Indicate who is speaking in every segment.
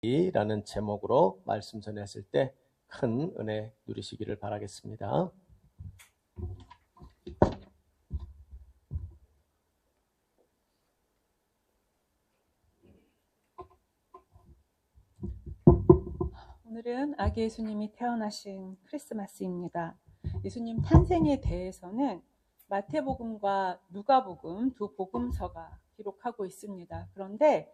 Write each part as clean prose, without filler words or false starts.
Speaker 1: 라는 제목으로 말씀 전했을 때 큰 은혜 누리시기를 바라겠습니다.
Speaker 2: 오늘은 아기 예수님이 태어나신 크리스마스입니다. 예수님 탄생에 대해서는 마태복음과 누가복음 두 복음서가 기록하고 있습니다. 그런데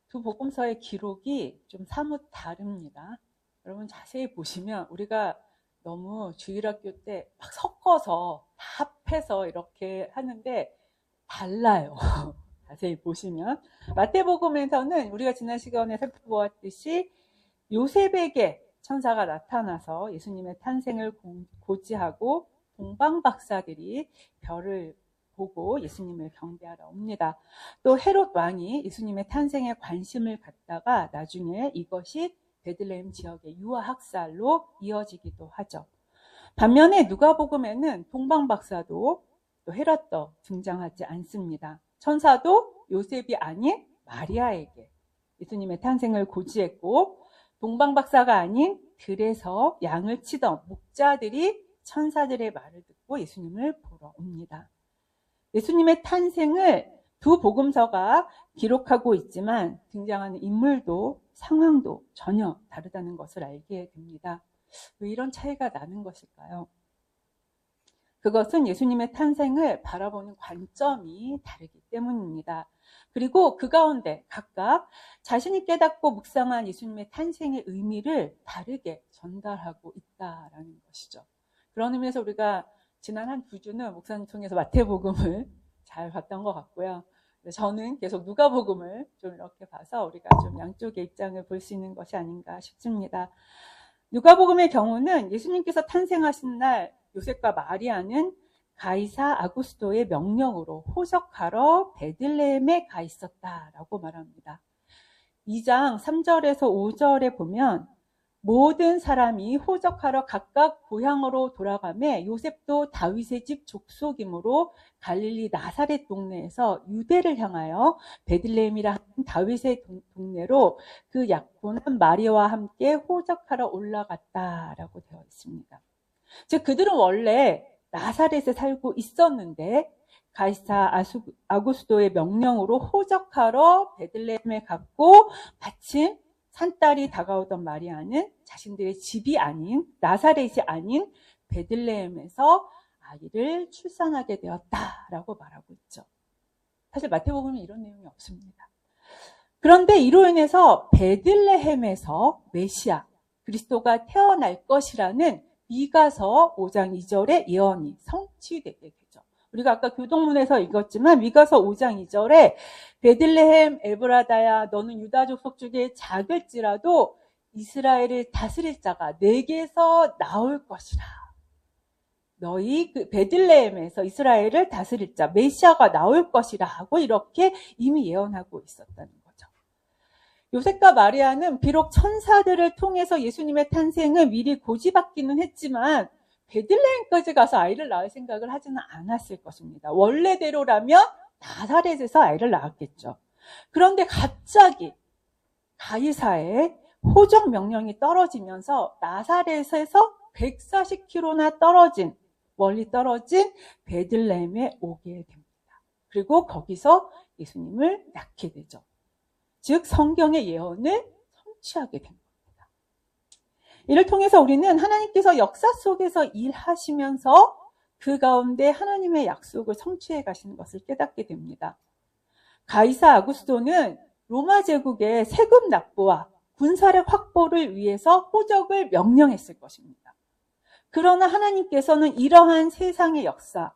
Speaker 2: 두 복음서의 기록이 좀 사뭇 다릅니다. 여러분 자세히 보시면 우리가 너무 주일학교 때 막 섞어서 다 합해서 이렇게 하는데 달라요. 자세히 보시면 마태복음에서는 우리가 지난 시간에 살펴보았듯이 요셉에게 천사가 나타나서 예수님의 탄생을 고지하고 동방박사들이 별을 보고 예수님을 경배하러 옵니다. 또 헤롯 왕이 예수님의 탄생에 관심을 갖다가 나중에 이것이 베들레헴 지역의 유아학살로 이어지기도 하죠. 반면에 누가복음에는 동방박사도 또 헤롯도 등장하지 않습니다. 천사도 요셉이 아닌 마리아에게 예수님의 탄생을 고지했고 동방박사가 아닌 들에서 양을 치던 목자들이 천사들의 말을 듣고 예수님을 보러 옵니다. 예수님의 탄생을 두 복음서가 기록하고 있지만 등장하는 인물도 상황도 전혀 다르다는 것을 알게 됩니다. 왜 이런 차이가 나는 것일까요? 그것은 예수님의 탄생을 바라보는 관점이 다르기 때문입니다. 그리고 그 가운데 각각 자신이 깨닫고 묵상한 예수님의 탄생의 의미를 다르게 전달하고 있다라는 것이죠. 그런 의미에서 우리가 지난 한 두 주는 목사님 통해서 마태복음을 잘 봤던 것 같고요. 저는 계속 누가복음을 좀 이렇게 봐서 우리가 좀 양쪽의 입장을 볼 수 있는 것이 아닌가 싶습니다. 누가복음의 경우는 예수님께서 탄생하신 날 요셉과 마리아는 가이사 아구스토의 명령으로 호적하러 베들레헴에 가 있었다라고 말합니다. 2장 3절에서 5절에 보면 모든 사람이 호적하러 각각 고향으로 돌아가매 요셉도 다윗의 집 족속이므로 갈릴리 나사렛 동네에서 유대를 향하여 베들레헴이라 하는 다윗의 동네로 그 약혼한 마리아와 함께 호적하러 올라갔다라고 되어 있습니다. 즉 그들은 원래 나사렛에 살고 있었는데 가이사 아구스도의 명령으로 호적하러 베들레헴에 갔고 마침 산딸이 다가오던 마리아는 자신들의 집이 아닌 나사렛이 아닌 베들레헴에서 아이를 출산하게 되었다라고 말하고 있죠. 사실 마태복음에 이런 내용이 없습니다. 그런데 이로 인해서 베들레헴에서 메시아 그리스도가 태어날 것이라는 미가서 5장 2절의 예언이 성취되게 되죠. 우리가 아까 교동문에서 읽었지만 미가서 5장 2절에 베들레헴 에브라다야 너는 유다 족속 중에 작을지라도 이스라엘을 다스릴 자가 내게서 나올 것이라. 너희 그 베들레헴에서 이스라엘을 다스릴 자 메시아가 나올 것이라 하고 이렇게 이미 예언하고 있었다는 거죠. 요셉과 마리아는 비록 천사들을 통해서 예수님의 탄생을 미리 고지받기는 했지만 베들레헴까지 가서 아이를 낳을 생각을 하지는 않았을 것입니다. 원래대로라면 나사렛에서 아이를 낳았겠죠. 그런데 갑자기 가이사의 호적 명령이 떨어지면서 나사렛에서 140km나 멀리 떨어진 베들레헴에 오게 됩니다. 그리고 거기서 예수님을 낳게 되죠. 즉 성경의 예언을 성취하게 된 겁니다. 이를 통해서 우리는 하나님께서 역사 속에서 일하시면서 그 가운데 하나님의 약속을 성취해 가시는 것을 깨닫게 됩니다. 가이사 아구스토는 로마 제국의 세금 납부와 군사력 확보를 위해서 호적을 명령했을 것입니다. 그러나 하나님께서는 이러한 세상의 역사,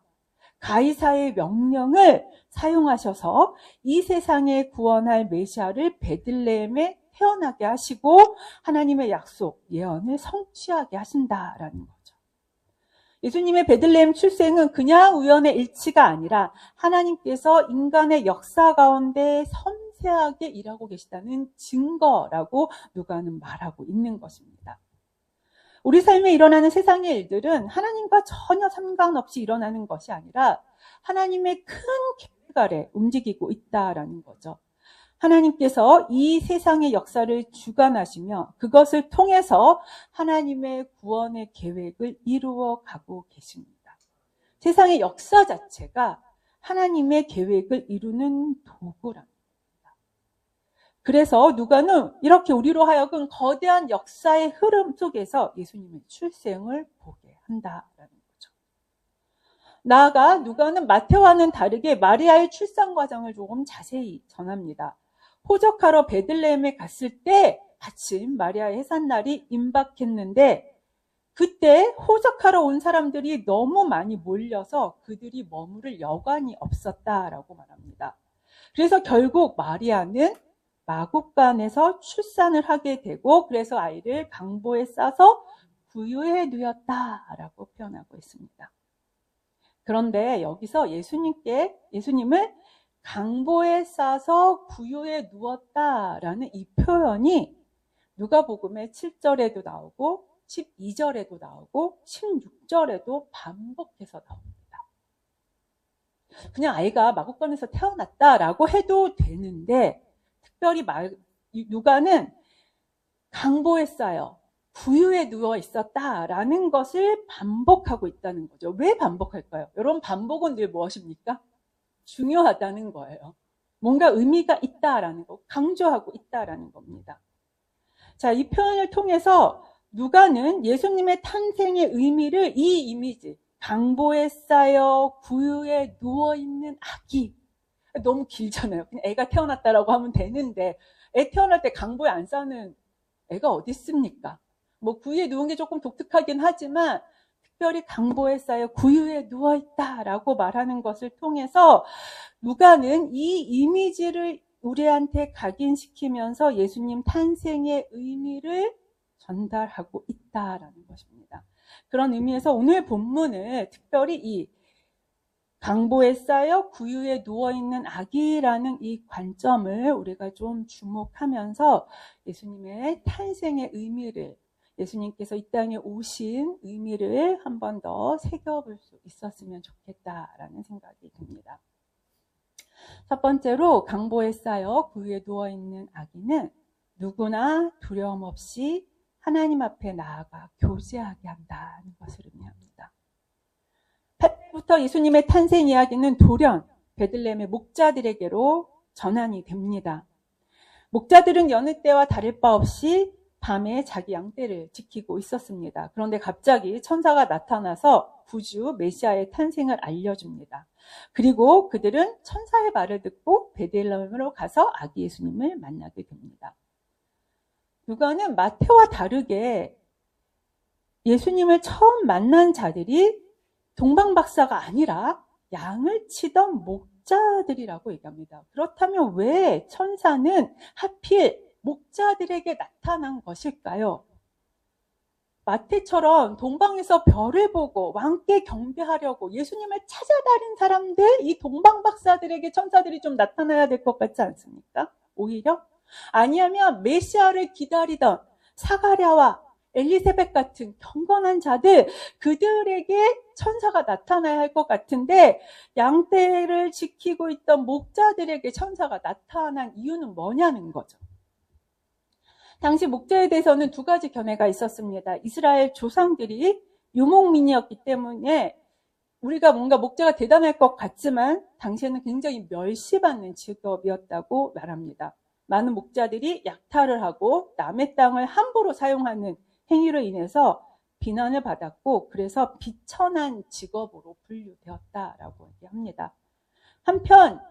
Speaker 2: 가이사의 명령을 사용하셔서 이 세상에 구원할 메시아를 베들레헴에 태어나게 하시고 하나님의 약속, 예언을 성취하게 하신다라는 거죠. 예수님의 베들레헴 출생은 그냥 우연의 일치가 아니라 하나님께서 인간의 역사 가운데 섬세하게 일하고 계시다는 증거라고 누가는 말하고 있는 것입니다. 우리 삶에 일어나는 세상의 일들은 하나님과 전혀 상관없이 일어나는 것이 아니라 하나님의 큰 계획 아래 움직이고 있다라는 거죠. 하나님께서 이 세상의 역사를 주관하시며 그것을 통해서 하나님의 구원의 계획을 이루어 가고 계십니다. 세상의 역사 자체가 하나님의 계획을 이루는 도구랍니다. 그래서 누가는 이렇게 우리로 하여금 거대한 역사의 흐름 속에서 예수님의 출생을 보게 한다라는 거죠. 나아가 누가는 마태와는 다르게 마리아의 출산 과정을 조금 자세히 전합니다. 호적하러 베들레헴에 갔을 때 마침 마리아의 해산날이 임박했는데 그때 호적하러 온 사람들이 너무 많이 몰려서 그들이 머무를 여관이 없었다라고 말합니다. 그래서 결국 마리아는 마국간에서 출산을 하게 되고 그래서 아이를 강보에 싸서 구유에 누였다라고 표현하고 있습니다. 그런데 여기서 예수님을 강보에 싸서 구유에 누웠다라는 이 표현이 누가복음의 7절에도 나오고 12절에도 나오고 16절에도 반복해서 나옵니다. 그냥 아이가 마국간에서 태어났다라고 해도 되는데 특별히 누가는 강보에 싸여 구유에 누워 있었다라는 것을 반복하고 있다는 거죠. 왜 반복할까요? 여러분, 반복은 늘 무엇입니까? 중요하다는 거예요. 뭔가 의미가 있다라는 거, 강조하고 있다라는 겁니다. 자, 이 표현을 통해서 누가는 예수님의 탄생의 의미를 이 이미지, 강보에 쌓여 구유에 누워있는 아기, 너무 길잖아요. 그냥 애가 태어났다라고 하면 되는데 애 태어날 때 강보에 안 싸는 애가 어디 있습니까? 뭐 구유에 누운 게 조금 독특하긴 하지만 특별히 강보에 쌓여 구유에 누워있다라고 말하는 것을 통해서 누가는 이 이미지를 우리한테 각인시키면서 예수님 탄생의 의미를 전달하고 있다라는 것입니다. 그런 의미에서 오늘 본문을 특별히 이 강보에 쌓여 구유에 누워있는 아기라는 이 관점을 우리가 좀 주목하면서 예수님의 탄생의 의미를, 예수님께서 이 땅에 오신 의미를 한 번 더 새겨볼 수 있었으면 좋겠다라는 생각이 듭니다. 첫 번째로 강보에 쌓여 구유에 누워있는 아기는 누구나 두려움 없이 하나님 앞에 나아가 교제하게 한다는 것을 의미합니다. 부터 예수님의 탄생 이야기는 돌연 베들레헴의 목자들에게로 전환이 됩니다. 목자들은 여느 때와 다를 바 없이 밤에 자기 양떼를 지키고 있었습니다. 그런데 갑자기 천사가 나타나서 구주 메시아의 탄생을 알려줍니다. 그리고 그들은 천사의 말을 듣고 베들레헴으로 가서 아기 예수님을 만나게 됩니다. 누가는 마태와 다르게 예수님을 처음 만난 자들이 동방박사가 아니라 양을 치던 목자들이라고 얘기합니다. 그렇다면 왜 천사는 하필 목자들에게 나타난 것일까요? 마태처럼 동방에서 별을 보고 왕께 경배하려고 예수님을 찾아다닌 사람들, 이 동방박사들에게 천사들이 좀 나타나야 될 것 같지 않습니까? 오히려? 아니하면 메시아를 기다리던 사가랴와 엘리세벳 같은 경건한 자들, 그들에게 천사가 나타나야 할 것 같은데 양떼를 지키고 있던 목자들에게 천사가 나타난 이유는 뭐냐는 거죠. 당시 목자에 대해서는 두 가지 견해가 있었습니다. 이스라엘 조상들이 유목민이었기 때문에 우리가 뭔가 목자가 대단할 것 같지만 당시에는 굉장히 멸시받는 직업이었다고 말합니다. 많은 목자들이 약탈을 하고 남의 땅을 함부로 사용하는 행위로 인해서 비난을 받았고 그래서 비천한 직업으로 분류되었다라고 얘기합니다. 한편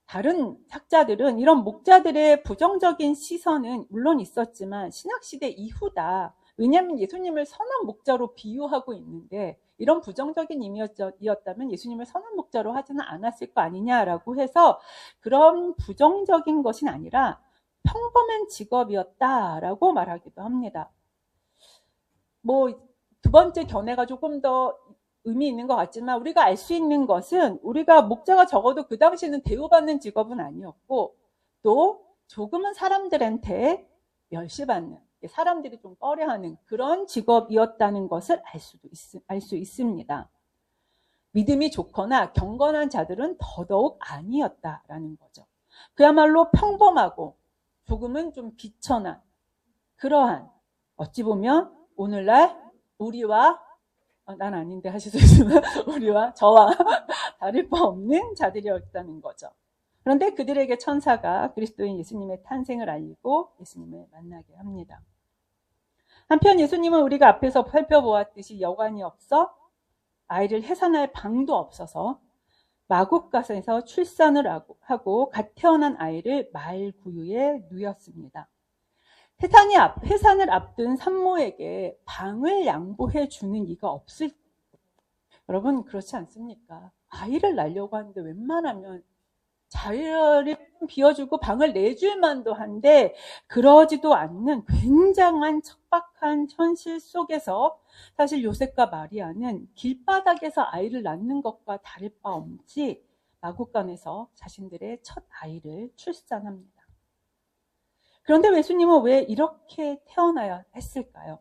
Speaker 2: 다른 학자들은 이런 목자들의 부정적인 시선은 물론 있었지만 신학시대 이후다. 왜냐하면 예수님을 선한 목자로 비유하고 있는데 이런 부정적인 의미였다면 예수님을 선한 목자로 하지는 않았을 거 아니냐라고 해서 그런 부정적인 것이 아니라 평범한 직업이었다라고 말하기도 합니다. 두 번째 견해가 조금 더 의미 있는 것 같지만 우리가 알 수 있는 것은 우리가 목자가 적어도 그 당시에는 대우받는 직업은 아니었고 또 조금은 사람들한테 멸시받는, 사람들이 좀 꺼려하는 그런 직업이었다는 것을 알 수 있습니다. 믿음이 좋거나 경건한 자들은 더더욱 아니었다라는 거죠. 그야말로 평범하고 조금은 좀 비천한 그러한 어찌 보면 오늘날 우리와 난 아닌데 하실 수 있지만 우리와 저와 다를 바 없는 자들이었다는 거죠. 그런데 그들에게 천사가 그리스도인 예수님의 탄생을 알리고 예수님을 만나게 합니다. 한편 예수님은 우리가 앞에서 살펴보았듯이 여관이 없어 아이를 해산할 방도 없어서 마국간에서 출산을 하고 갓 태어난 아이를 말구유에 누였습니다. 해산을 앞둔 산모에게 방을 양보해 주는 이가 없을 여러분 그렇지 않습니까? 아이를 낳으려고 하는데 웬만하면 자리를 비워주고 방을 내줄 만도 한데 그러지도 않는 굉장한 척박한 현실 속에서 사실 요셉과 마리아는 길바닥에서 아이를 낳는 것과 다를 바 없이 마국간에서 자신들의 첫 아이를 출산합니다. 그런데 예수님은 왜 이렇게 태어나야 했을까요?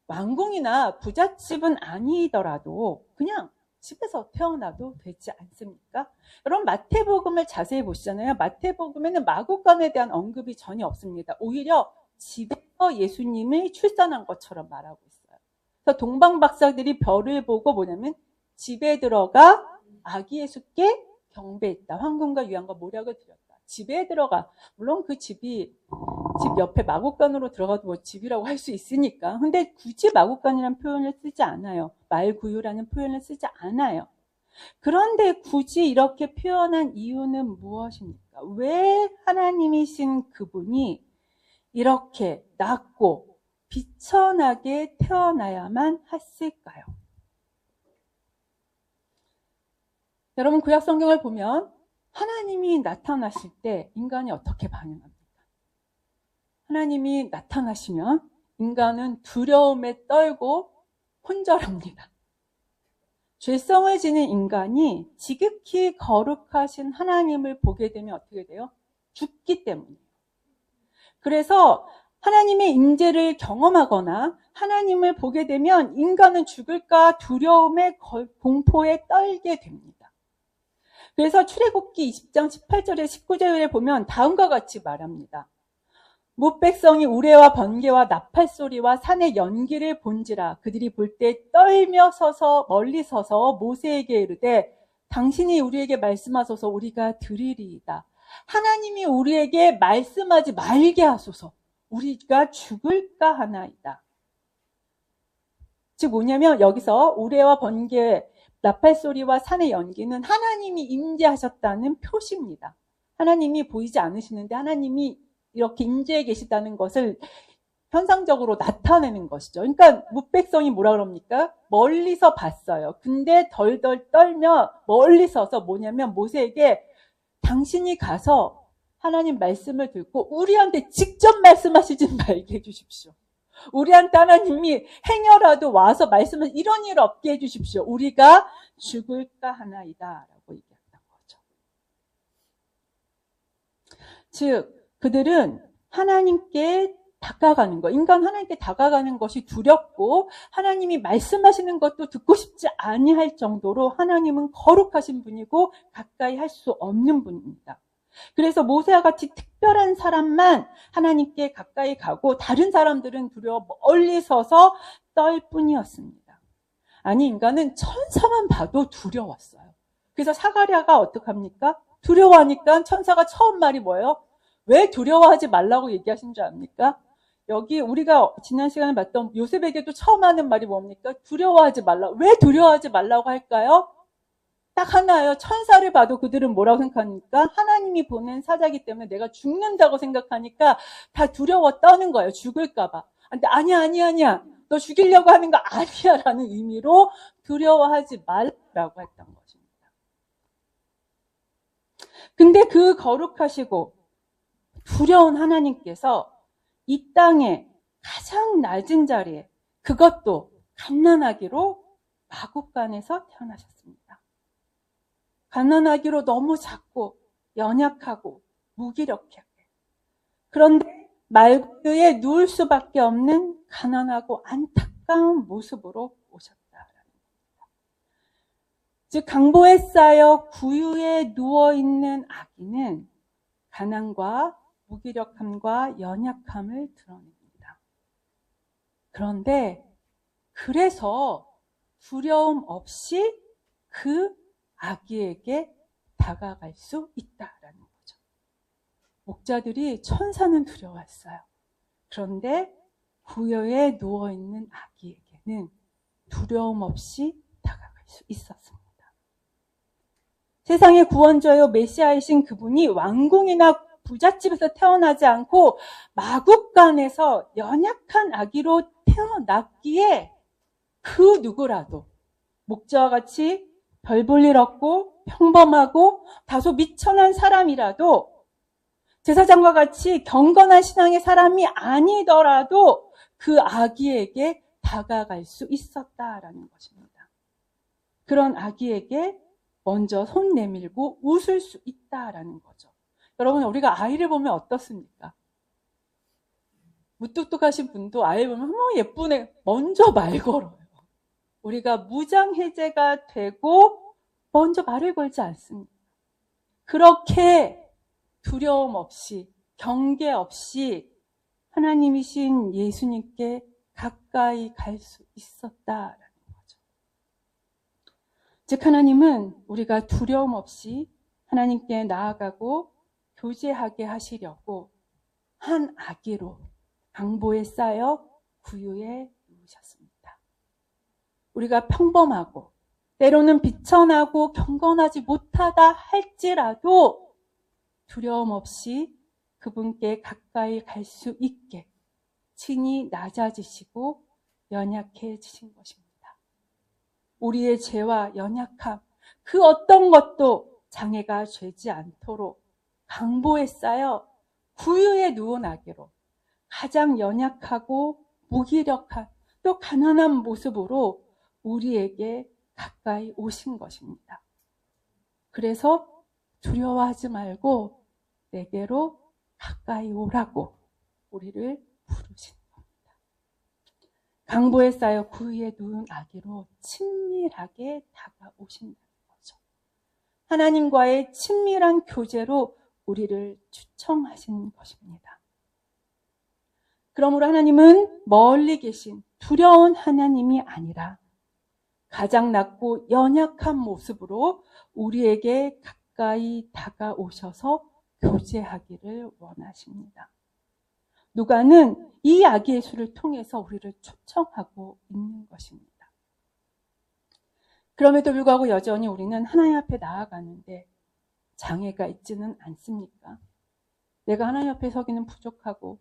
Speaker 2: 왕궁이나 부잣집은 아니더라도 그냥 집에서 태어나도 되지 않습니까? 여러분 마태복음을 자세히 보시잖아요. 마태복음에는 마국간에 대한 언급이 전혀 없습니다. 오히려 집에서 예수님이 출산한 것처럼 말하고 있어요. 그래서 동방박사들이 별을 보고 뭐냐면 집에 들어가 아기 예수께 경배했다. 황금과 유향과 모략을 드렸다. 집에 들어가. 물론 그 집이 집 옆에 마국간으로 들어가도 뭐 집이라고 할 수 있으니까. 근데 굳이 마국간이라는 표현을 쓰지 않아요. 말구유라는 표현을 쓰지 않아요. 그런데 굳이 이렇게 표현한 이유는 무엇입니까? 왜 하나님이신 그분이 이렇게 낮고 비천하게 태어나야만 했을까요? 여러분 구약 성경을 보면 하나님이 나타나실 때 인간이 어떻게 반응합니까? 하나님이 나타나시면 인간은 두려움에 떨고 혼절합니다. 죄성을 지닌 인간이 지극히 거룩하신 하나님을 보게 되면 어떻게 돼요? 죽기 때문이에요. 그래서 하나님의 임재를 경험하거나 하나님을 보게 되면 인간은 죽을까 두려움에 공포에 떨게 됩니다. 그래서 출애굽기 20장 18절에 19절에 보면 다음과 같이 말합니다. 뭇백성이 우레와 번개와 나팔소리와 산의 연기를 본지라 그들이 볼 때 떨며 서서 멀리 서서 모세에게 이르되 당신이 우리에게 말씀하소서 우리가 들으리이다. 하나님이 우리에게 말씀하지 말게 하소서 우리가 죽을까 하나이다. 즉 뭐냐면 여기서 우레와 번개 나팔소리와 산의 연기는 하나님이 임재하셨다는 표시입니다. 하나님이 보이지 않으시는데 하나님이 이렇게 임재해 계시다는 것을 현상적으로 나타내는 것이죠. 그러니까 뭇백성이 뭐라 그럽니까? 멀리서 봤어요. 근데 덜덜 떨며 멀리 서서 뭐냐면 모세에게 당신이 가서 하나님 말씀을 듣고 우리한테 직접 말씀하시지 말게 해주십시오. 우리한테 하나님이 행여라도 와서 말씀을 이런 일 없게 해주십시오. 우리가 죽을까 하나이다 라고 얘기했던 거죠. 즉 그들은 하나님께 다가가는 것, 인간 하나님께 다가가는 것이 두렵고 하나님이 말씀하시는 것도 듣고 싶지 아니할 정도로 하나님은 거룩하신 분이고 가까이 할 수 없는 분입니다. 그래서 모세와 같이 특별한 사람만 하나님께 가까이 가고 다른 사람들은 두려워 멀리 서서 떨 뿐이었습니다. 아니 인간은 천사만 봐도 두려웠어요. 그래서 사가랴가 어떡합니까? 두려워하니까 천사가 처음 말이 뭐예요? 왜 두려워하지 말라고 얘기하신 줄 압니까? 여기 우리가 지난 시간에 봤던 요셉에게도 처음 하는 말이 뭡니까? 두려워하지 말라. 왜 두려워하지 말라고 할까요? 딱 하나예요. 천사를 봐도 그들은 뭐라고 생각하니까 하나님이 보낸 사자기 때문에 내가 죽는다고 생각하니까 다 두려워 떠는 거예요. 죽을까 봐. 근데 아니야. 너 죽이려고 하는 거 아니야 라는 의미로 두려워하지 말라고 했던 것입니다. 근데 그 거룩하시고 두려운 하나님께서 이 땅에 가장 낮은 자리에 그것도 갓난아기로 마국간에서 태어나셨습니다. 갓난아기로 너무 작고 연약하고 무기력해. 그런데 말구유에 누울 수밖에 없는 가난하고 안타까운 모습으로 오셨다라는 겁니다. 즉 강보에 쌓여 구유에 누워있는 아기는 가난과 무기력함과 연약함을 드러냅니다. 그런데 그래서 두려움 없이 그 아기에게 다가갈 수 있다라는 거죠. 목자들이 천사는 두려웠어요. 그런데 구여에 누워있는 아기에게는 두려움 없이 다가갈 수 있었습니다. 세상의 구원자요 메시아이신 그분이 왕궁이나 부잣집에서 태어나지 않고 마국간에서 연약한 아기로 태어났기에 그 누구라도 목자와 같이 별 볼 일 없고 평범하고 다소 미천한 사람이라도 제사장과 같이 경건한 신앙의 사람이 아니더라도 그 아기에게 다가갈 수 있었다라는 것입니다. 그런 아기에게 먼저 손 내밀고 웃을 수 있다라는 거죠. 여러분, 우리가 아이를 보면 어떻습니까? 무뚝뚝하신 분도 아이를 보면 어머 예쁘네 먼저 말 걸어요. 우리가 무장해제가 되고 먼저 말을 걸지 않습니다. 그렇게 두려움 없이 경계 없이 하나님이신 예수님께 가까이 갈 수 있었다라는 거죠. 즉 하나님은 우리가 두려움 없이 하나님께 나아가고 교제하게 하시려고 한 아기로 강보에 쌓여 구유에 누우셨습니다. 우리가 평범하고 때로는 비천하고 경건하지 못하다 할지라도 두려움 없이 그분께 가까이 갈 수 있게 친히 낮아지시고 연약해지신 것입니다. 우리의 죄와 연약함, 그 어떤 것도 장애가 되지 않도록 강보에 쌓여 구유에 누운 아기로 가장 연약하고 무기력한 또 가난한 모습으로 우리에게 가까이 오신 것입니다. 그래서 두려워하지 말고 내게로 가까이 오라고 우리를 부르시는 겁니다. 강보에 쌓여 구유에 누운 아기로 친밀하게 다가오신다는 거죠. 하나님과의 친밀한 교제로 우리를 초청하신 것입니다. 그러므로 하나님은 멀리 계신 두려운 하나님이 아니라 가장 낮고 연약한 모습으로 우리에게 가까이 다가오셔서 교제하기를 원하십니다. 누가는 이 아기 예수를 통해서 우리를 초청하고 있는 것입니다. 그럼에도 불구하고 여전히 우리는 하나님 앞에 나아가는데 장애가 있지는 않습니까? 내가 하나님 앞에 서기는 부족하고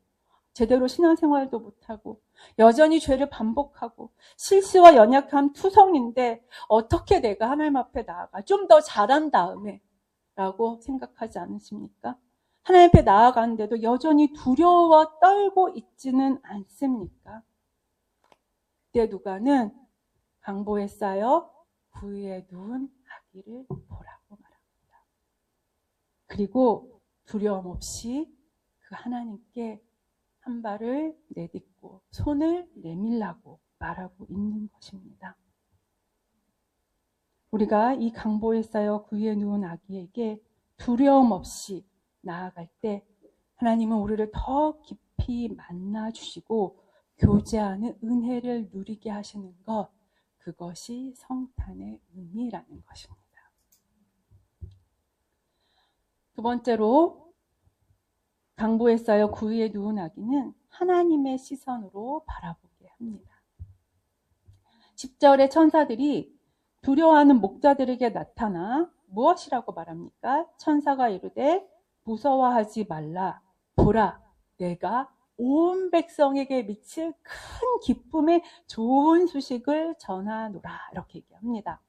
Speaker 2: 제대로 신앙생활도 못하고 여전히 죄를 반복하고 실수와 연약함 투성인데 어떻게 내가 하나님 앞에 나아가 좀 더 잘한 다음에 라고 생각하지 않으십니까? 하나님 앞에 나아가는데도 여전히 두려워 떨고 있지는 않습니까? 그때 누가는 강보에 쌓여 구유에 누운 아기를 보라고 말합니다. 그리고 두려움 없이 그 하나님께 한 발을 내딛고 손을 내밀라고 말하고 있는 것입니다. 우리가 이 강보에 쌓여 구유에 누운 아기에게 두려움 없이 나아갈 때 하나님은 우리를 더 깊이 만나주시고 교제하는 은혜를 누리게 하시는 것, 그것이 성탄의 의미라는 것입니다. 두 번째로 강보에 쌓여 구유에 누운 아기는 하나님의 시선으로 바라보게 합니다. 10절에 천사들이 두려워하는 목자들에게 나타나 무엇이라고 말합니까? 천사가 이르되 무서워하지 말라. 보라, 내가 온 백성에게 미칠 큰 기쁨의 좋은 소식을 전하노라. 이렇게 얘기합니다.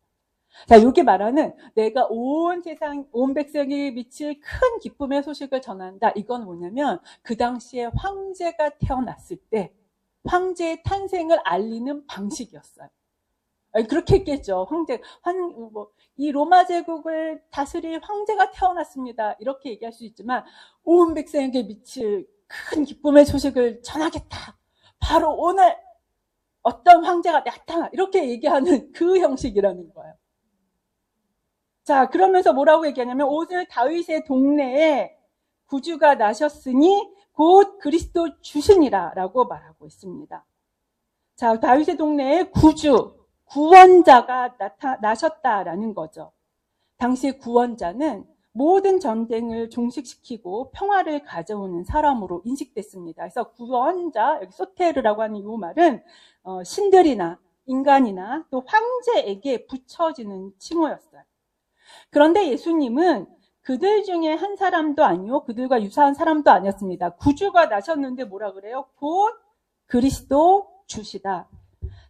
Speaker 2: 자, 여기 말하는 내가 온 세상, 온 백성에게 미칠 큰 기쁨의 소식을 전한다. 이건 뭐냐면 그 당시에 황제가 태어났을 때 황제의 탄생을 알리는 방식이었어요. 그렇게 했겠죠. 이 로마 제국을 다스릴 황제가 태어났습니다. 이렇게 얘기할 수 있지만 온 백성에게 미칠 큰 기쁨의 소식을 전하겠다. 바로 오늘 어떤 황제가 나타나. 이렇게 얘기하는 그 형식이라는 거예요. 자, 그러면서 뭐라고 얘기하냐면 오늘 다윗의 동네에 구주가 나셨으니 곧 그리스도 주시니라 라고 말하고 있습니다. 자, 다윗의 동네에 구주, 구원자가 나셨다라는 거죠. 당시 구원자는 모든 전쟁을 종식시키고 평화를 가져오는 사람으로 인식됐습니다. 그래서 구원자, 여기 소테르라고 하는 이 말은 신들이나 인간이나 또 황제에게 붙여지는 칭호였어요. 그런데 예수님은 그들 중에 한 사람도 아니요, 그들과 유사한 사람도 아니었습니다. 구주가 나셨는데 뭐라 그래요? 곧 그리스도 주시다.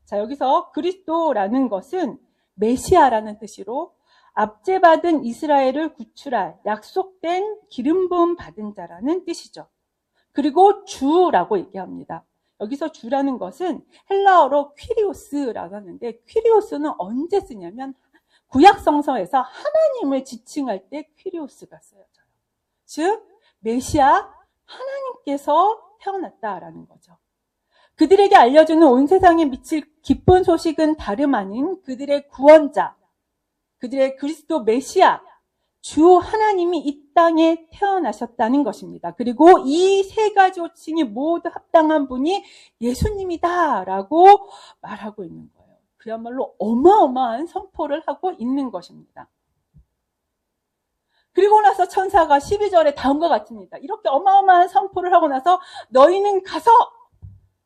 Speaker 2: 자, 여기서 그리스도라는 것은 메시아라는 뜻으로 압제받은 이스라엘을 구출할 약속된 기름 부음 받은 자라는 뜻이죠. 그리고 주라고 얘기합니다. 여기서 주라는 것은 헬라어로 퀴리오스라고 하는데, 퀴리오스는 언제 쓰냐면 구약 성서에서 하나님을 지칭할 때 퀴리오스가 쓰여져요. 즉 메시아, 하나님께서 태어났다라는 거죠. 그들에게 알려주는 온 세상에 미칠 기쁜 소식은 다름 아닌 그들의 구원자, 그들의 그리스도 메시아, 주 하나님이 이 땅에 태어나셨다는 것입니다. 그리고 이 세 가지 호칭이 모두 합당한 분이 예수님이다라고 말하고 있는 거예요. 그야말로 어마어마한 선포를 하고 있는 것입니다. 그리고 나서 천사가 12절에 다음과 같습니다. 이렇게 어마어마한 선포를 하고 나서 너희는 가서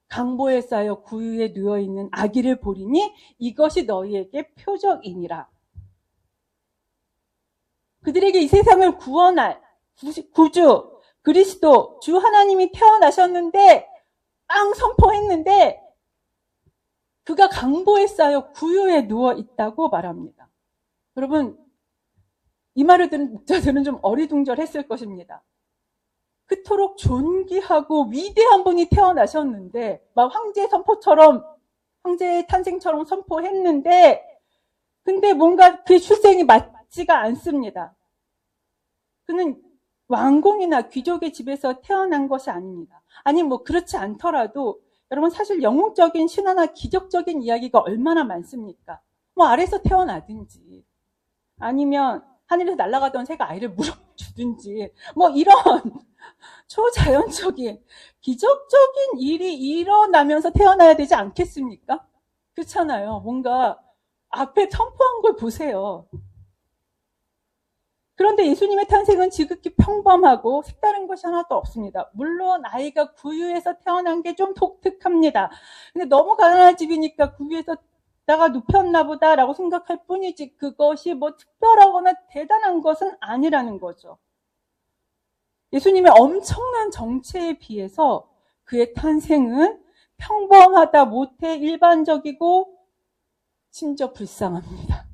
Speaker 2: 강보에 쌓여 구유에 누워있는 아기를 보리니 이것이 너희에게 표적이니라. 그들에게 이 세상을 구원할 구주, 그리스도, 주 하나님이 태어나셨는데 빵 선포했는데 그가 강보에 쌓여 구유에 누워있다고 말합니다. 여러분, 이 말을 들은 목자들은 좀 어리둥절했을 것입니다. 그토록 존귀하고 위대한 분이 태어나셨는데 막 황제의 선포처럼, 황제의 탄생처럼 선포했는데 근데 뭔가 그의 출생이 맞지가 않습니다. 그는 왕궁이나 귀족의 집에서 태어난 것이 아닙니다. 아니 뭐 그렇지 않더라도 여러분 사실 영웅적인 신화나 기적적인 이야기가 얼마나 많습니까? 뭐 아래에서 태어나든지 아니면 하늘에서 날아가던 새가 아이를 물어주든지 뭐 이런 초자연적인 기적적인 일이 일어나면서 태어나야 되지 않겠습니까? 그렇잖아요. 뭔가 앞에 선포한 걸 보세요. 그런데 예수님의 탄생은 지극히 평범하고 색다른 것이 하나도 없습니다. 물론 아이가 구유에서 태어난 게 좀 독특합니다. 근데 너무 가난한 집이니까 구유에서다가 눕혔나 보다라고 생각할 뿐이지 그것이 뭐 특별하거나 대단한 것은 아니라는 거죠. 예수님의 엄청난 정체에 비해서 그의 탄생은 평범하다 못해 일반적이고 심지어 불쌍합니다.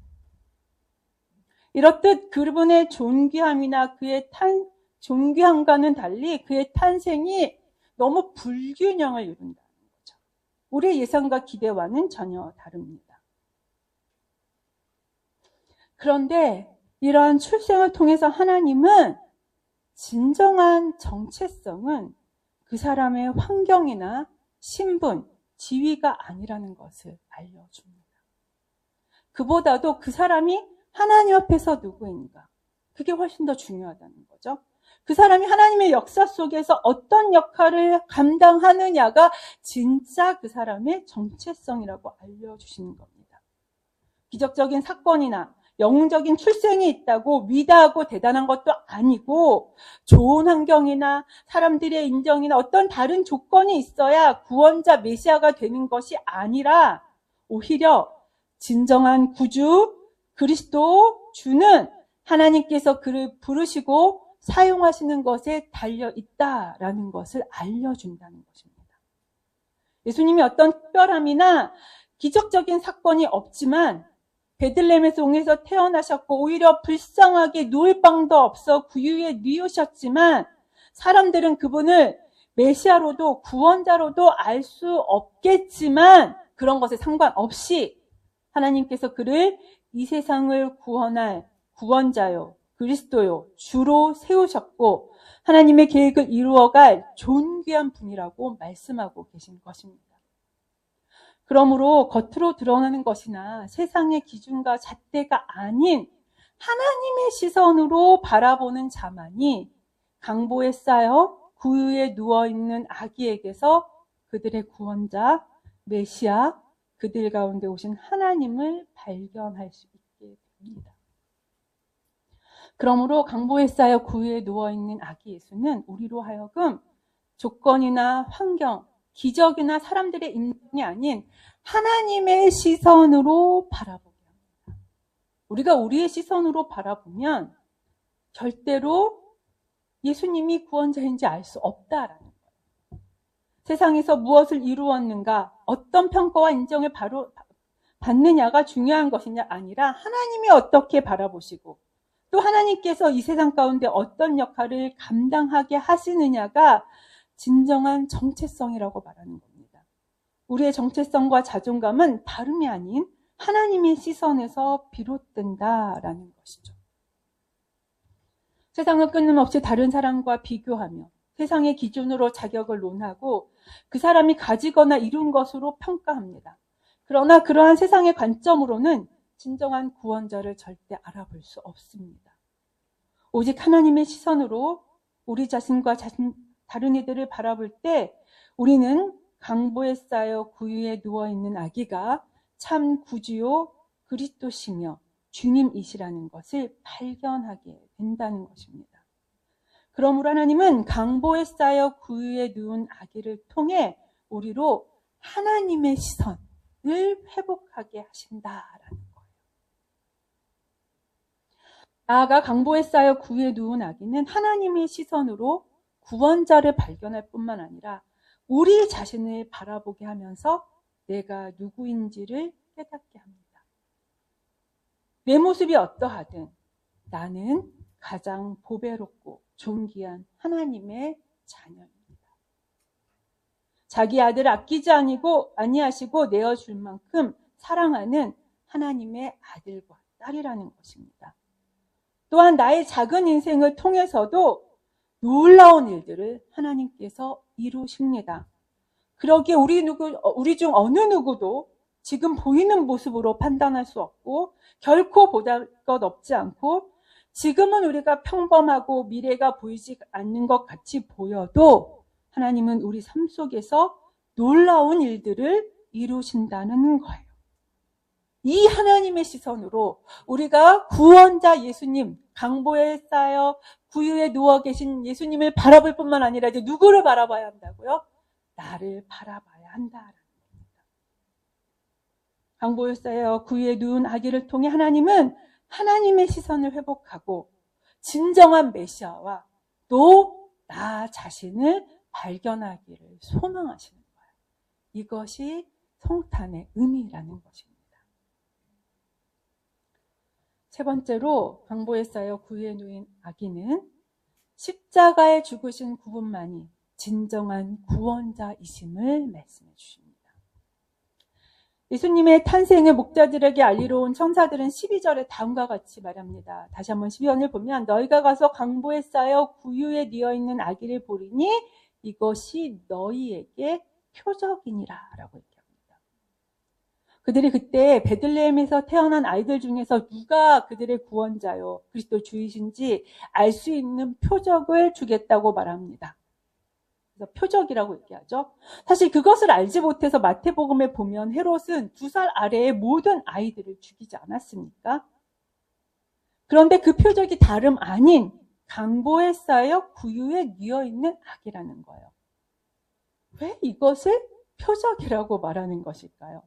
Speaker 2: 이렇듯 그분의 존귀함이나 그의 존귀함과는 달리 그의 탄생이 너무 불균형을 이룬다는 거죠. 우리의 예상과 기대와는 전혀 다릅니다. 그런데 이러한 출생을 통해서 하나님은 진정한 정체성은 그 사람의 환경이나 신분, 지위가 아니라는 것을 알려줍니다. 그보다도 그 사람이 하나님 앞에서 누구인가, 그게 훨씬 더 중요하다는 거죠. 그 사람이 하나님의 역사 속에서 어떤 역할을 감당하느냐가 진짜 그 사람의 정체성이라고 알려주시는 겁니다. 기적적인 사건이나 영웅적인 출생이 있다고 위대하고 대단한 것도 아니고 좋은 환경이나 사람들의 인정이나 어떤 다른 조건이 있어야 구원자 메시아가 되는 것이 아니라 오히려 진정한 구주 그리스도 주는 하나님께서 그를 부르시고 사용하시는 것에 달려 있다라는 것을 알려준다는 것입니다. 예수님이 어떤 특별함이나 기적적인 사건이 없지만 베들레헴의 종에서 태어나셨고 오히려 불쌍하게 누울 방도 없어 구유에 뉘우셨지만 사람들은 그분을 메시아로도 구원자로도 알 수 없겠지만 그런 것에 상관없이 하나님께서 그를 이 세상을 구원할 구원자요, 그리스도요, 주로 세우셨고 하나님의 계획을 이루어갈 존귀한 분이라고 말씀하고 계신 것입니다. 그러므로 겉으로 드러나는 것이나 세상의 기준과 잣대가 아닌 하나님의 시선으로 바라보는 자만이 강보에 쌓여 구유에 누워있는 아기에게서 그들의 구원자, 메시아, 그들 가운데 오신 하나님을 발견할 수 있게 됩니다. 그러므로 강보에 쌓여 구유에 누워있는 아기 예수는 우리로 하여금 조건이나 환경, 기적이나 사람들의 인정이 아닌 하나님의 시선으로 바라보게 합니다. 우리가 우리의 시선으로 바라보면 절대로 예수님이 구원자인지 알 수 없다라는 거예요. 세상에서 무엇을 이루었는가, 어떤 평가와 인정을 바로 받느냐가 중요한 것이냐 아니라 하나님이 어떻게 바라보시고 또 하나님께서 이 세상 가운데 어떤 역할을 감당하게 하시느냐가 진정한 정체성이라고 말하는 겁니다. 우리의 정체성과 자존감은 다름이 아닌 하나님의 시선에서 비롯된다라는 것이죠. 세상을 끊임없이 다른 사람과 비교하며 세상의 기준으로 자격을 논하고 그 사람이 가지거나 이룬 것으로 평가합니다. 그러나 그러한 세상의 관점으로는 진정한 구원자를 절대 알아볼 수 없습니다. 오직 하나님의 시선으로 우리 자신과 다른 이들을 바라볼 때 우리는 강보에 쌓여 구유에 누워있는 아기가 참 구주요 그리스도시며 주님이시라는 것을 발견하게 된다는 것입니다. 그러므로 하나님은 강보에 쌓여 구유에 누운 아기를 통해 우리로 하나님의 시선을 회복하게 하신다라는 거예요. 나아가 강보에 쌓여 구유에 누운 아기는 하나님의 시선으로 구원자를 발견할 뿐만 아니라 우리 자신을 바라보게 하면서 내가 누구인지를 깨닫게 합니다. 내 모습이 어떠하든 나는 가장 보배롭고 존귀한 하나님의 자녀입니다. 자기 아들을 아끼지 아니하시고 내어줄 만큼 사랑하는 하나님의 아들과 딸이라는 것입니다. 또한 나의 작은 인생을 통해서도 놀라운 일들을 하나님께서 이루십니다. 그러기에 우리 중 어느 누구도 지금 보이는 모습으로 판단할 수 없고 결코 보잘 것 없지 않고 지금은 우리가 평범하고 미래가 보이지 않는 것 같이 보여도 하나님은 우리 삶 속에서 놀라운 일들을 이루신다는 거예요. 이 하나님의 시선으로 우리가 구원자 예수님, 강보에 쌓여 구유에 누워 계신 예수님을 바라볼 뿐만 아니라 이제 누구를 바라봐야 한다고요? 나를 바라봐야 한다라는 겁니다. 강보에 쌓여 구유에 누운 아기를 통해 하나님은 하나님의 시선을 회복하고 진정한 메시아와 또 나 자신을 발견하기를 소망하시는 거예요. 이것이 성탄의 의미라는 것입니다. 세 번째로 강보에 쌓여 구유에 누인 아기는 십자가에 죽으신 그분만이 진정한 구원자이심을 말씀해 주십니다. 예수님의 탄생을 목자들에게 알리러 온 천사들은 12절에 다음과 같이 말합니다. 다시 한번 12절을 보면 너희가 가서 강보에 쌓여 구유에 뉘어있는 아기를 보리니 이것이 너희에게 표적이니라 라고 얘기합니다. 그들이 그때 베들레헴에서 태어난 아이들 중에서 누가 그들의 구원자요 그리스도 주이신지 알 수 있는 표적을 주겠다고 말합니다. 그래서 표적이라고 얘기하죠. 사실 그것을 알지 못해서 마태복음에 보면 헤롯은 2살 아래의 모든 아이들을 죽이지 않았습니까? 그런데 그 표적이 다름 아닌 강보에 쌓여 구유에 뉘어있는 아기라는 거예요. 왜 이것을 표적이라고 말하는 것일까요?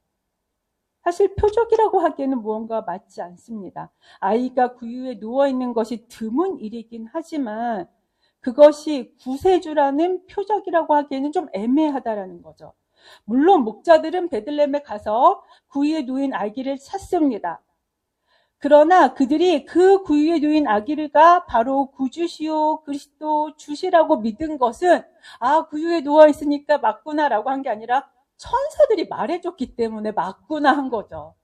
Speaker 2: 사실 표적이라고 하기에는 무언가 맞지 않습니다. 아이가 구유에 누워있는 것이 드문 일이긴 하지만 그것이 구세주라는 표적이라고 하기에는 좀 애매하다라는 거죠. 물론 목자들은 베들레헴에 가서 구유에 누인 아기를 찾습니다. 그러나 그들이 그 구유에 누인 아기가 바로 구주시오 그리스도 주시라고 믿은 것은 구유에 누워 있으니까 맞구나라고 한 게 아니라 천사들이 말해줬기 때문에 맞구나 한 거죠.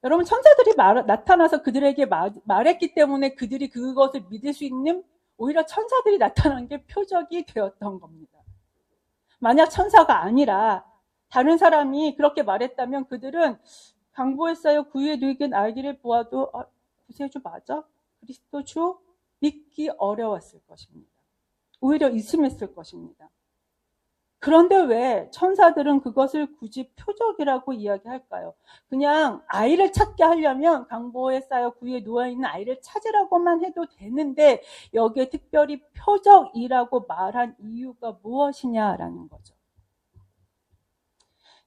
Speaker 2: 여러분 천사들이 나타나서 그들에게 말했기 때문에 그들이 그것을 믿을 수 있는 오히려 천사들이 나타난 게 표적이 되었던 겁니다. 만약 천사가 아니라 다른 사람이 그렇게 말했다면 그들은 강보에 쌓여 구유에 누인 아기를 보아도 구세주 맞아? 그리스도 주? 믿기 어려웠을 것입니다. 오히려 의심했을 것입니다. 그런데 왜 천사들은 그것을 굳이 표적이라고 이야기할까요? 그냥 아이를 찾게 하려면 강보에 쌓여 구유에 누워있는 아이를 찾으라고만 해도 되는데 여기에 특별히 표적이라고 말한 이유가 무엇이냐라는 거죠.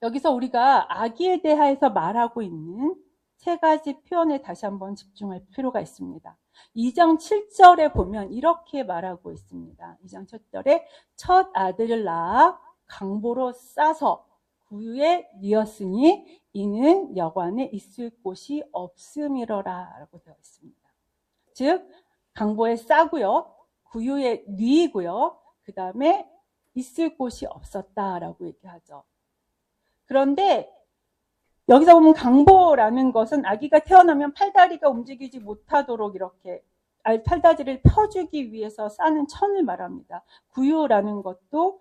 Speaker 2: 여기서 우리가 아기에 대해서 말하고 있는 세 가지 표현에 다시 한번 집중할 필요가 있습니다. 2장 7절에 보면 이렇게 말하고 있습니다. 2장 7절에 첫 아들을 낳아 강보로 싸서 구유에 뉘었으니 이는 여관에 있을 곳이 없음이러라 라고 되어 있습니다. 즉 강보에 싸고요, 구유에 뉘고요, 그 다음에 있을 곳이 없었다라고 얘기하죠. 그런데 여기서 보면 강보라는 것은 아기가 태어나면 팔다리가 움직이지 못하도록 이렇게 팔다리를 펴주기 위해서 싸는 천을 말합니다. 구유라는 것도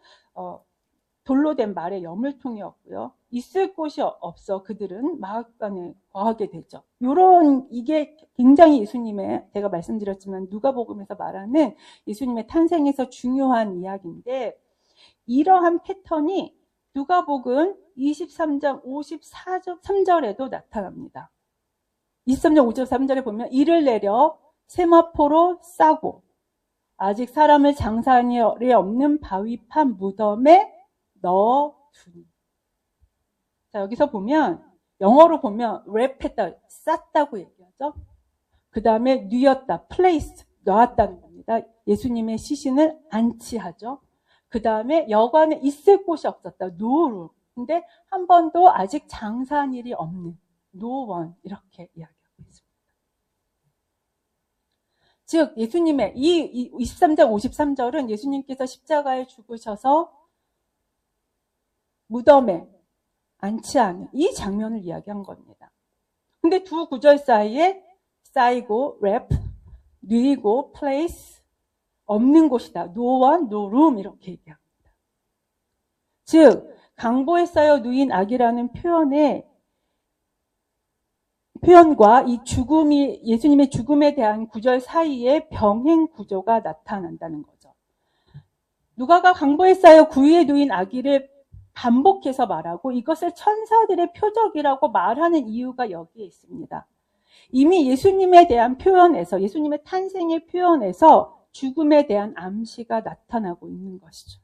Speaker 2: 돌로 된 말의 여물통이었고요. 있을 곳이 없어 그들은 마흑간에 거하게 되죠. 이게 굉장히 예수님의, 제가 말씀드렸지만 누가복음에서 말하는 예수님의 탄생에서 중요한 이야기인데, 이러한 패턴이 누가복음 23장 53절에도 나타납니다. 23장 53절에 보면 이를 내려 세마포로 싸고 아직 사람을 장사한 일이 없는 바위판 무덤에 넣어두니. 자, 여기서 보면 영어로 보면 랩했다, 쌌다고 얘기하죠. 그 다음에 뉘었다, placed, 놨다는 겁니다. 예수님의 시신을 안치하죠. 그 다음에 여관에 있을 곳이 없었다, no room. 근데 한 번도 아직 장사한 일이 없는 no one, 이렇게 이야기하고 있습니다. 즉 예수님의 이 23장 53절은 예수님께서 십자가에 죽으셔서 무덤에 안치하는 이 장면을 이야기한 겁니다. 근데 두 구절 사이에 쌓이고 랩, 뉘고 place, 없는 곳이다. no one, no room 이렇게 얘기합니다. 즉 강보에 쌓여 누인 아기라는 표현과 이 죽음이, 예수님의 죽음에 대한 구절 사이에 병행 구조가 나타난다는 거죠. 누가가 강보에 쌓여 구유에 누인 아기를 반복해서 말하고 이것을 천사들의 표적이라고 말하는 이유가 여기에 있습니다. 이미 예수님에 대한 표현에서, 예수님의 탄생의 표현에서 죽음에 대한 암시가 나타나고 있는 것이죠.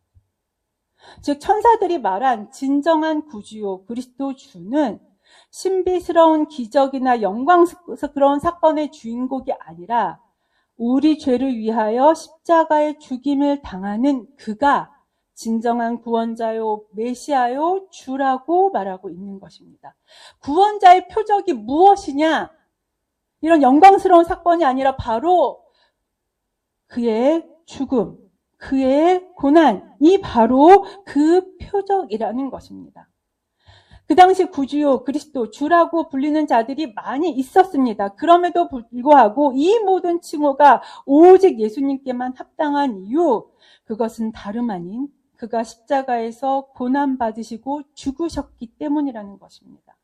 Speaker 2: 즉 천사들이 말한 진정한 구주요 그리스도 주는 신비스러운 기적이나 영광스러운 사건의 주인공이 아니라 우리 죄를 위하여 십자가의 죽임을 당하는 그가 진정한 구원자요 메시아요 주라고 말하고 있는 것입니다. 구원자의 표적이 무엇이냐? 이런 영광스러운 사건이 아니라 바로 그의 죽음, 그의 고난이 바로 그 표적이라는 것입니다. 그 당시 구주요 그리스도 주라고 불리는 자들이 많이 있었습니다. 그럼에도 불구하고 이 모든 칭호가 오직 예수님께만 합당한 이유, 그것은 다름 아닌 그가 십자가에서 고난받으시고 죽으셨기 때문이라는 것입니다.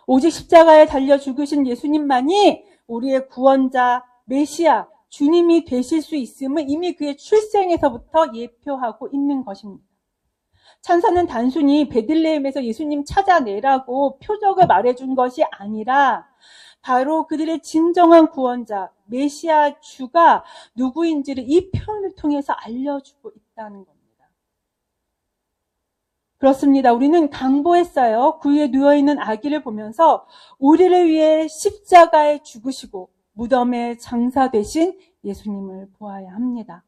Speaker 2: 오직 십자가에 달려 죽으신 예수님만이 우리의 구원자, 메시아, 주님이 되실 수 있음을 이미 그의 출생에서부터 예표하고 있는 것입니다. 찬사는 단순히 베들레헴에서 예수님 찾아내라고 표적을 말해준 것이 아니라 바로 그들의 진정한 구원자, 메시아 주가 누구인지를 이 표현을 통해서 알려주고 있다는 겁니다. 그렇습니다. 우리는 강보에 쌓여 구유에 누워있는 아기를 보면서 우리를 위해 십자가에 죽으시고 무덤에 장사되신 예수님을 보아야 합니다.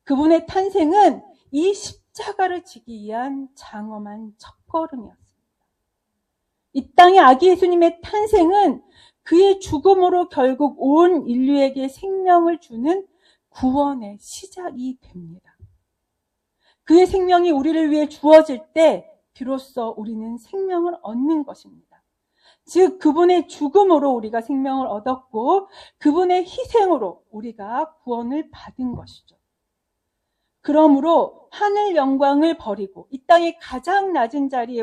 Speaker 2: 그분의 탄생은 이 십자가를 지기 위한 장엄한 첫걸음이었습니다. 이 땅의 아기 예수님의 탄생은 그의 죽음으로 결국 온 인류에게 생명을 주는 구원의 시작이 됩니다. 그의 생명이 우리를 위해 주어질 때 비로소 우리는 생명을 얻는 것입니다. 즉 그분의 죽음으로 우리가 생명을 얻었고 그분의 희생으로 우리가 구원을 받은 것이죠. 그러므로 하늘 영광을 버리고 이 땅의 가장 낮은 자리에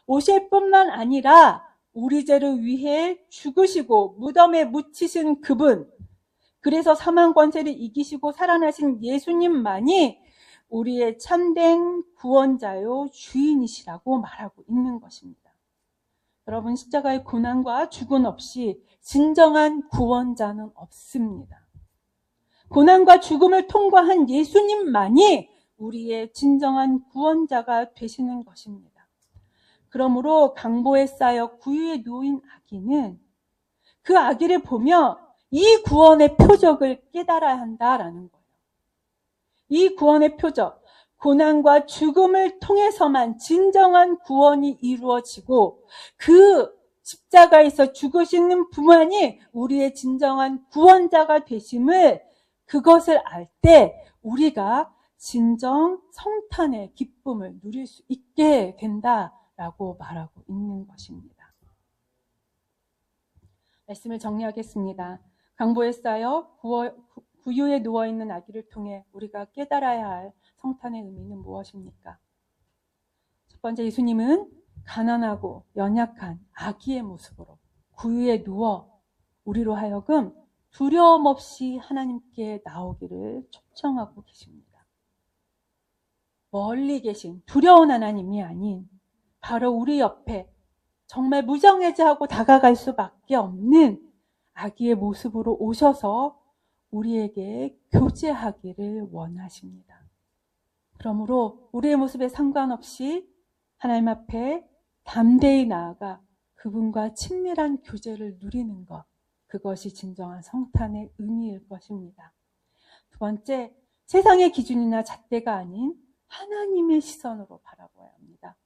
Speaker 2: 오실 뿐만 아니라 우리 죄를 위해 죽으시고 무덤에 묻히신 그분, 그래서 사망 권세를 이기시고 살아나신 예수님만이 우리의 참된 구원자요 주인이시라고 말하고 있는 것입니다. 여러분, 십자가의 고난과 죽음 없이 진정한 구원자는 없습니다. 고난과 죽음을 통과한 예수님만이 우리의 진정한 구원자가 되시는 것입니다. 그러므로 강보에 쌓여 구유에 놓인 아기는 그 아기를 보며 이 구원의 표적을 깨달아야 한다라는 거예요. 이 구원의 표적, 고난과 죽음을 통해서만 진정한 구원이 이루어지고 그 십자가에서 죽으시는 분만이 우리의 진정한 구원자가 되심을, 그것을 알 때 우리가 진정 성탄의 기쁨을 누릴 수 있게 된다라고 말하고 있는 것입니다. 말씀을 정리하겠습니다. 강보에 쌓여 구유에 누워있는 아기를 통해 우리가 깨달아야 할 성탄의 의미는 무엇입니까? 첫 번째, 예수님은 가난하고 연약한 아기의 모습으로 구유에 누워 우리로 하여금 두려움 없이 하나님께 나오기를 초청하고 계십니다. 멀리 계신 두려운 하나님이 아닌 바로 우리 옆에 정말 무정해제하고 다가갈 수밖에 없는 아기의 모습으로 오셔서 우리에게 교제하기를 원하십니다. 그러므로 우리의 모습에 상관없이 하나님 앞에 담대히 나아가 그분과 친밀한 교제를 누리는 것, 그것이 진정한 성탄의 의미일 것입니다. 두 번째, 세상의 기준이나 잣대가 아닌 하나님의 시선으로 바라봐야 합니다.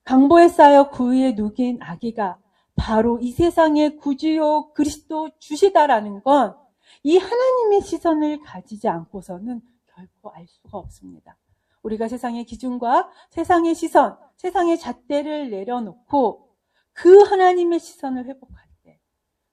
Speaker 2: 강보에 쌓여 구유에 누긴 아기가 바로 이 세상의 구주요 그리스도 주시다라는 건 이 하나님의 시선을 가지지 않고서는 결코 알 수가 없습니다. 우리가 세상의 기준과 세상의 시선, 세상의 잣대를 내려놓고 그 하나님의 시선을 회복할 때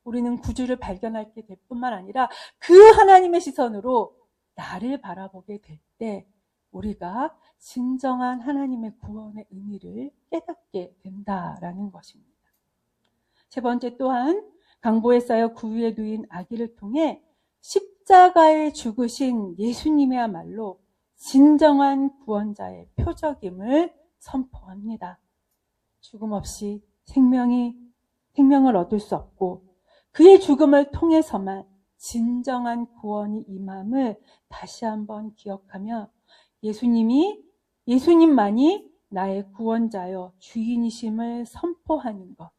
Speaker 2: 우리는 구주를 발견하게 될 뿐만 아니라 그 하나님의 시선으로 나를 바라보게 될 때 우리가 진정한 하나님의 구원의 의미를 깨닫게 된다라는 것입니다. 세 번째, 또한 강보에 쌓여 구유에 누인 아기를 통해 십자가에 죽으신 예수님이야말로 진정한 구원자의 표적임을 선포합니다. 죽음 없이 생명을 얻을 수 없고 그의 죽음을 통해서만 진정한 구원이 임함을 다시 한번 기억하며 예수님만이 나의 구원자여 주인이심을 선포하는 것,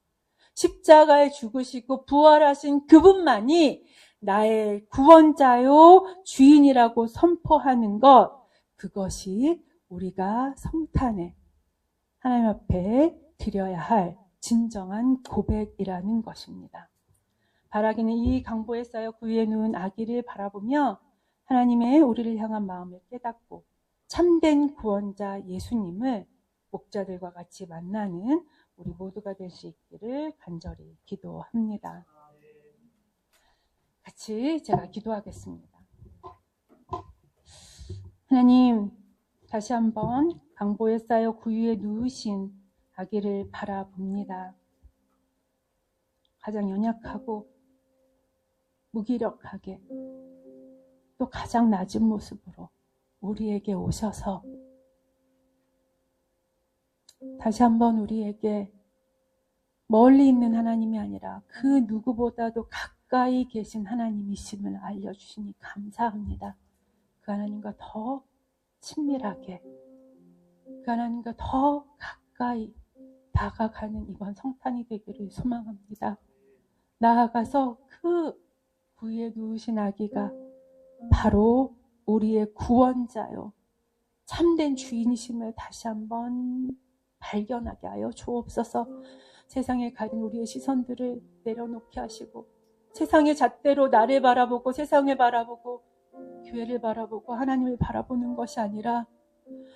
Speaker 2: 십자가에 죽으시고 부활하신 그분만이 나의 구원자요 주인이라고 선포하는 것, 그것이 우리가 성탄에 하나님 앞에 드려야 할 진정한 고백이라는 것입니다. 바라기는 이 강보에 쌓여 구유에 누운 아기를 바라보며 하나님의 우리를 향한 마음을 깨닫고 참된 구원자 예수님을 목자들과 같이 만나는 우리 모두가 될 수 있기를 간절히 기도합니다. 같이 제가 기도하겠습니다. 하나님, 다시 한번 강보에 쌓여 구유에 누우신 아기를 바라봅니다. 가장 연약하고 무기력하게 또 가장 낮은 모습으로 우리에게 오셔서 다시 한번 우리에게 멀리 있는 하나님이 아니라 그 누구보다도 가까이 계신 하나님이심을 알려주시니 감사합니다. 그 하나님과 더 친밀하게, 그 하나님과 더 가까이 다가가는 이번 성탄이 되기를 소망합니다. 나아가서 그 구유에 누우신 아기가 바로 우리의 구원자요 참된 주인이심을 다시 한번 발견하게 하여 주옵소서. 세상에 가린 우리의 시선들을 내려놓게 하시고 세상의 잣대로 나를 바라보고 세상을 바라보고 교회를 바라보고 하나님을 바라보는 것이 아니라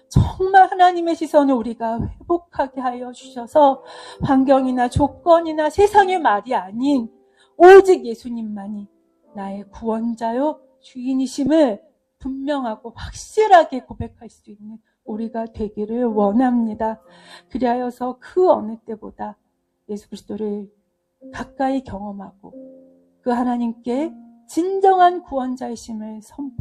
Speaker 2: 정말 하나님의 시선을 우리가 회복하게 하여 주셔서 환경이나 조건이나 세상의 말이 아닌 오직 예수님만이 나의 구원자요 주인이심을 분명하고 확실하게 고백할 수 있는 우리가 되기를 원합니다. 그리하여서 그 어느 때보다 예수 그리스도를 가까이 경험하고 그 하나님께 진정한 구원자이심을 선포.